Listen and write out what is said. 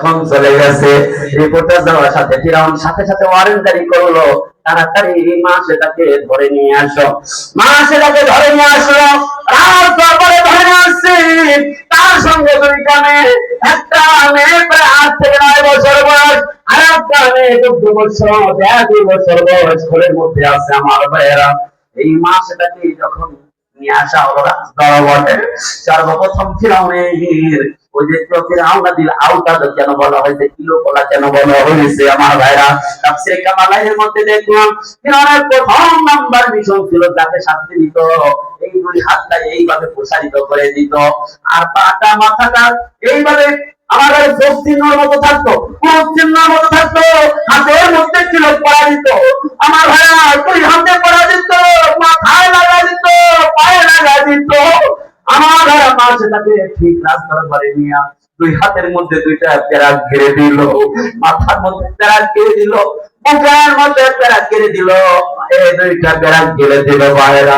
যখন চলে গেছে, রিপোর্টার যাওয়ার সাথে ফিরাউন সাথে সাথে ওয়ারেন্ট জারি করলো, তাড়াতাড়ি মা সেটাকে ধরে নিয়ে আসো। মা সেটাকে ধরে নিয়ে আসলো, রাত দরবারে ধরে নিয়ে আসছে। তার সঙ্গে দুইটা মেয়ে, একটা মেয়ে প্রায় 8 থেকে 9 বছর বয়স, আর একটা মেয়ে 14 বছর, 2 বছর বয়স, ঘরের মধ্যে আছে আমার ভাইয়েরা। এই মা সেটাকে যখন নিয়ে আসা হলো দরবারে, সর্বপ্রথম ফিরাউনের ওই যে ফিরাউনাদিল আওতাদ কেন বলা হয়েছে, কিলো বলা কেন বলা হয়েছে আমার ভাইরা, তাফসীরে কামালাইয়ের মধ্যে দেখলাম ফিরাউনের প্রথম নাম্বার মিশন ছিল যাকে শাস্তি দিত, এই দুই হাতটা এইভাবে প্রসারিত করে দিত, আর পাটা মাথাটা এইভাবে আমাদের চোখ চিহ্নের মতো থাকতো, চোখ চিহ্নের মতো থাকতো, হাতের মধ্যে ছিল পরাজিত আমার ভাইরা, দুই হাতে পরাজিত, মাথায় লাগা দিত, পায়ে লাগা দিত আমার ভাইরা। মা সেটাকে ঠিক রাস্তার বাড়ি নিয়ে দুই হাতের মধ্যে দুইটা প্যারাক ঘিরে দিল, মাথার মধ্যে প্যারাক ঘিরে দিল, বুকের মধ্যে প্যারাক ঘিরে দিল, এই দুইটা প্যারাক ঘিরে দিল ভাইরা।